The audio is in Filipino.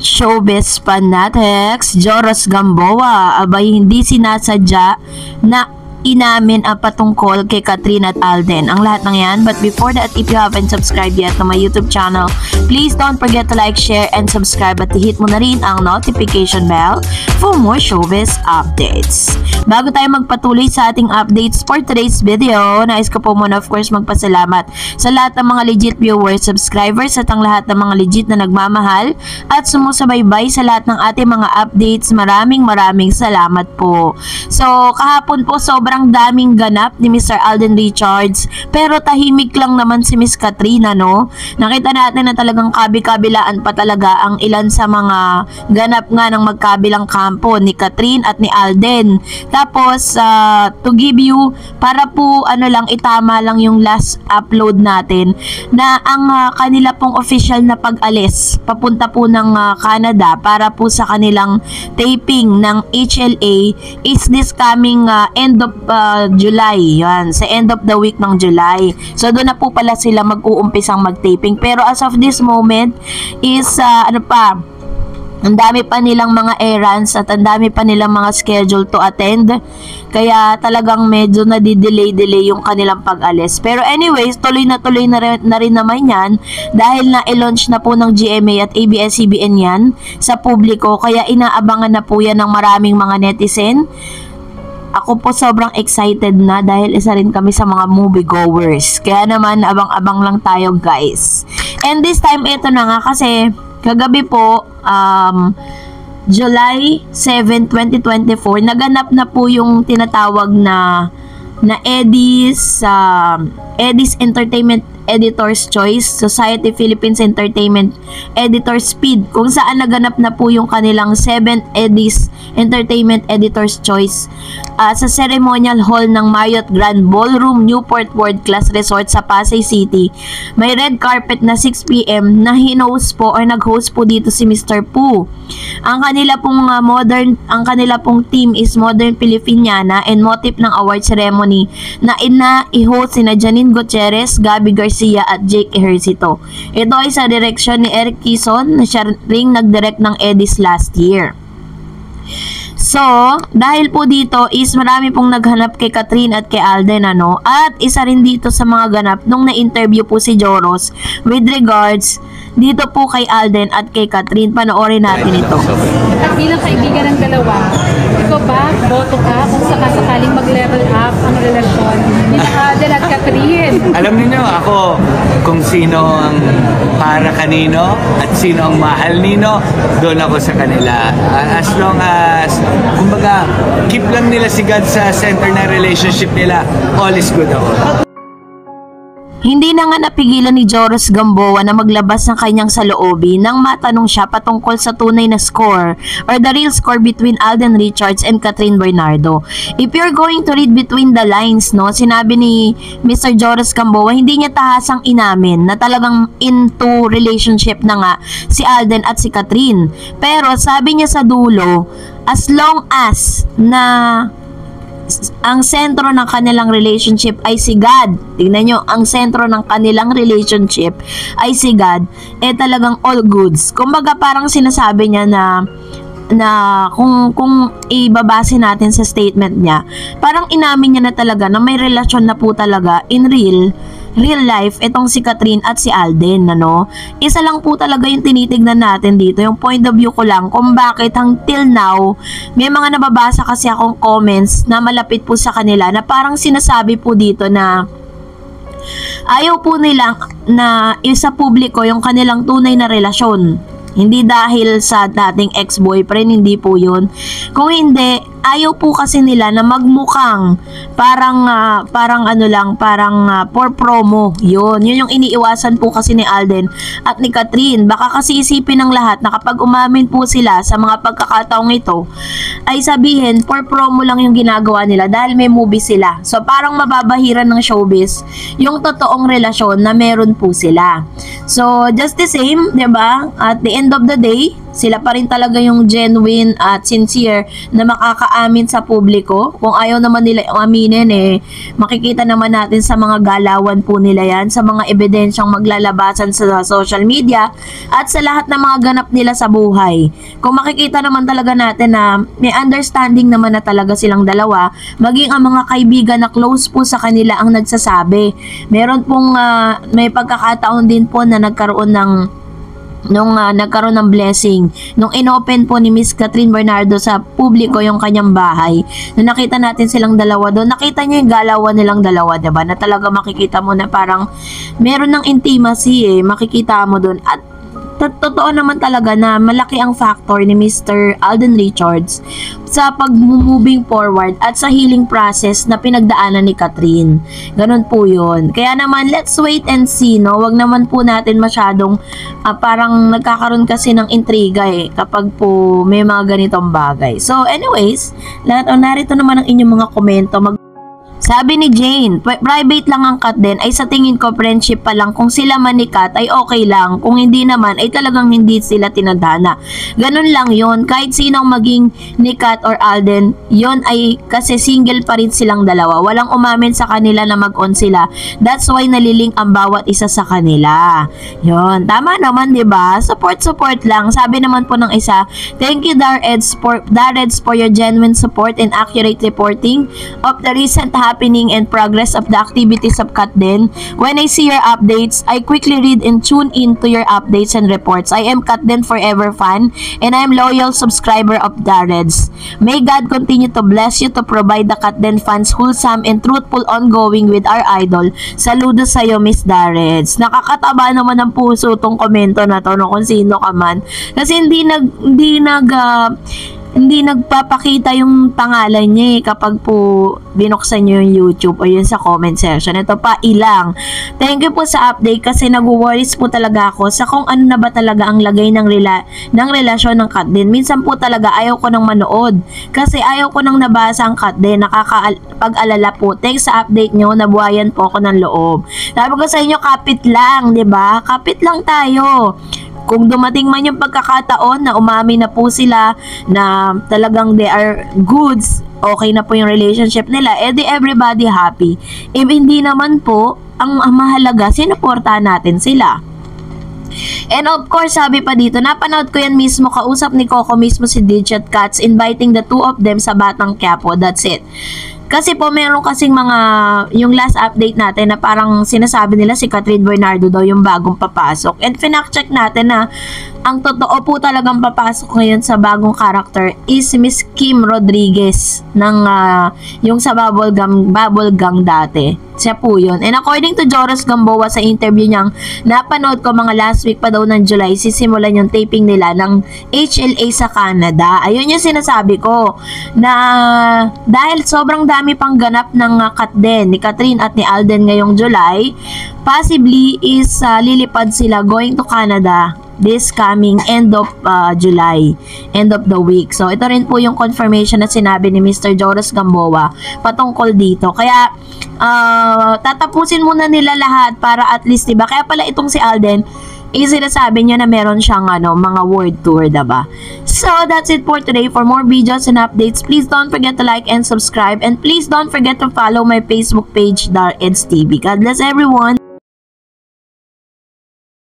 Showbiz fanatics, Joros Gamboa, abay hindi sinasadya na inamin ang patungkol kay Kathryn at Alden. Ang lahat ng yan. But before that, if you haven't subscribed yet to my YouTube channel, please don't forget to like, share, and subscribe at hit mo na rin ang notification bell for more showbiz updates. Bago tayo magpatuloy sa ating updates for today's video, nais ko po muna of course magpasalamat sa lahat ng mga legit viewers, subscribers at ang lahat ng mga legit na nagmamahal at sumusubaybay sa lahat ng ating mga updates. Maraming salamat po. So, kahapon po sobrang daming ganap ni Mr. Alden Richards, pero tahimik lang naman si Miss Kathryn, no? Nakita natin na talagang kabi-kabilaan pa talaga ang ilan sa mga ganap nga ng magkabilang kampo ni Kathryn at ni Alden. Tapos, to give you, para po lang, itama lang yung last upload natin, na ang kanila pong official na pag-alis papunta po ng Canada para po sa kanilang taping ng HLA is this coming end of July. Yan, sa end of the week ng July. So, doon na po pala sila mag-uumpisang mag-taping. Pero as of this moment is, ang dami pa nilang mga errands at ang dami pa nilang mga schedule to attend. Kaya talagang medyo nadidelay yung kanilang pag-alis. Pero anyways, tuloy na rin naman yan dahil na-launch na po ng GMA at ABS-CBN yan sa publiko. Kaya inaabangan na po yan ng maraming mga netizen. Ako po sobrang excited na dahil isa rin kami sa mga moviegoers. Kaya naman, abang-abang lang tayo guys. And this time, ito na nga kasi kagabi po, July 7, 2024, naganap na po yung tinatawag na Eddie's Entertainment Editor's Choice, Society Philippines Entertainment Editor's Speed, kung saan naganap na po yung kanilang 7th Eddie's Entertainment Editor's Choice sa ceremonial hall ng Marriott Grand Ballroom Newport World Class Resort sa Pasay City. May red carpet na 6 PM na hinost po or nag-host po dito si Mr. Poo. Ang kanila pong team is Modern Filipiniana and motif ng award ceremony na i-host sina Janine Gutierrez, Gabby Garcia at Jake Ejercito. Ito ay sa direksyon ni Eric Quezon na siya ring nag-direct ng Eddies last year. So, dahil po dito is marami pong naghanap kay Kathryn at kay Alden, at isa rin dito sa mga ganap nung na-interview po si Joros with regards dito po kay Alden at kay Kathryn. Panoorin natin ito. At bilang kaibigan ng dalawa, ikaw ba, boto ka kung sakaling mag-level up ang relasyon ni Alden at Kathryn? Alam niyo ako kung sino ang para kanino at sino ang mahal nino, doon ako sa kanila. As long as, kumbaga, keep lang nila si God sa center ng relationship nila, all is good ako. Hindi na nga napigilan ni Joros Gamboa na maglabas ng kanyang saloobin nang matanong siya patungkol sa tunay na score or the real score between Alden Richards and Kathryn Bernardo. If you're going to read between the lines, sinabi ni Mr. Joros Gamboa, hindi niya tahasang inamin na talagang into relationship na nga si Alden at si Kathryn. Pero sabi niya sa dulo, as long as na ang sentro ng kanilang relationship ay si God. Tingnan nyo, ang sentro ng kanilang relationship ay si God, talagang all goods. Kumbaga parang sinasabi niya na kung ibabase natin sa statement niya, parang inamin niya na talaga na may relasyon na po talaga in real life itong si Kathryn at si Alden, Isa lang po talaga yung tinitignan natin dito, yung point of view ko lang kung bakit until now may mga nababasa kasi akong comments na malapit po sa kanila na parang sinasabi po dito na ayaw po nila na isa publiko yung kanilang tunay na relasyon. Hindi dahil sa dating ex-boyfriend, hindi po yun. Kung hindi, ayaw po kasi nila na magmukhang parang for promo. Yun yung iniiwasan po kasi ni Alden at ni Kathryn. Baka kasi isipin ng lahat na kapag umamin po sila sa mga pagkakataong ito, ay sabihin for promo lang yung ginagawa nila dahil may movie sila. So parang mababahiran ng showbiz yung totoong relasyon na meron po sila. So just the same, 'di ba? At the end of the day, Sila pa rin talaga yung genuine at sincere na makakaamin sa publiko. Kung ayaw naman nila aminin makikita naman natin sa mga galawan po nila yan, sa mga ebidensyang maglalabasan sa social media at sa lahat ng mga ganap nila sa buhay. Kung makikita naman talaga natin na may understanding naman na talaga silang dalawa, maging ang mga kaibigan na close po sa kanila ang nagsasabi. Meron pong may pagkakataon din po na nagkaroon ng blessing nung inopen po ni Miss Catherine Bernardo sa publiko yung kanyang bahay. Nung nakita natin silang dalawa doon, nakita niyo yung galawan nilang dalawa, diba? Na talaga makikita mo na parang meron ng intimacy makikita mo doon. At totoo naman talaga na malaki ang factor ni Mr. Alden Richards sa pag-moving forward at sa healing process na pinagdaanan ni Catherine. Ganun po yun. Kaya naman, let's wait and see, no? Wag naman po natin masyadong parang nagkakaroon kasi ng intriga kapag po may mga ganitong bagay. So, anyways, narito naman ang inyong mga komento. Sabi ni Jane, private lang ang Kat din, ay sa tingin ko friendship pa lang. Kung sila man ni Kat ay okay lang, kung hindi naman ay talagang hindi sila tinadhana. Ganun lang yon. Kahit sinong maging ni Kat or Alden, yon ay kasi single pa rin silang dalawa. Walang umamin sa kanila na mag-on sila. That's why nalilink ang bawat isa sa kanila. Yon, tama naman, 'di ba? Support lang. Sabi naman po ng isa, thank you Dareds for your genuine support and accurate reporting of the recent happening and progress of the activities of Kat din. When I see your updates, I quickly read and tune in to your updates and reports. I am Kat din forever fan and I am loyal subscriber of Dareds. May God continue to bless you to provide the Kat din fans wholesome and truthful ongoing with our idol. Saludo sa iyo, Miss Dareds. Nakakataba naman ng puso tong komento na to, no, kung sino ka man. Kasi hindi nagpapakita yung pangalan niya kapag po binuksan niyo yung YouTube o yun sa comment section. Ito pa ilang. Thank you po sa update kasi nag-worries po talaga ako sa kung ano na ba talaga ang lagay ng relasyon ng Kat din. Minsan po talaga ayaw ko nang manood kasi ayaw ko nang nabasa ang Kat din. Nakakapag-alala po. Thanks sa update niyo, nabuhayan po ako ng loob. Sabi ko sa inyo, kapit lang, 'di ba? Kapit lang tayo. Kung dumating man yung pagkakataon na umamin na po sila na talagang they are goods, okay na po yung relationship nila, edi everybody happy. If hindi naman po, ang mahalaga, sinuportahan natin sila. And of course, sabi pa dito, napanood ko yan mismo, kausap ni Coco mismo si Digit Cats, inviting the two of them sa Batang Quiapo. That's it. Kasi po meron kasing yung last update natin na parang sinasabi nila si Catherine Bernardo daw yung bagong papasok. And finact-check natin na ang totoo po talagang papasok ngayon sa bagong character is Miss Kim Rodriguez ng yung sa Bubble Gang dati. Siya po yun. And according to Joros Gamboa sa interview niyang napanood ko mga last week pa daw ng July, sisimulan yung taping nila ng HLA sa Canada. Ayun yung sinasabi ko na dahil sobrang dami pang ganap ng Kat din, ni Catherine at ni Alden ngayong July, possibly is lilipad sila going to Canada this coming end of July, end of the week. So, ito rin po yung confirmation na sinabi ni Mr. Joros Gamboa patungkol dito. Kaya, tatapusin muna nila lahat para at least, diba? Kaya pala itong si Alden, sinasabi niya na meron siyang mga world tour, diba? So, that's it for today. For more videos and updates, please don't forget to like and subscribe. And please don't forget to follow my Facebook page, Dareds TV. God bless everyone!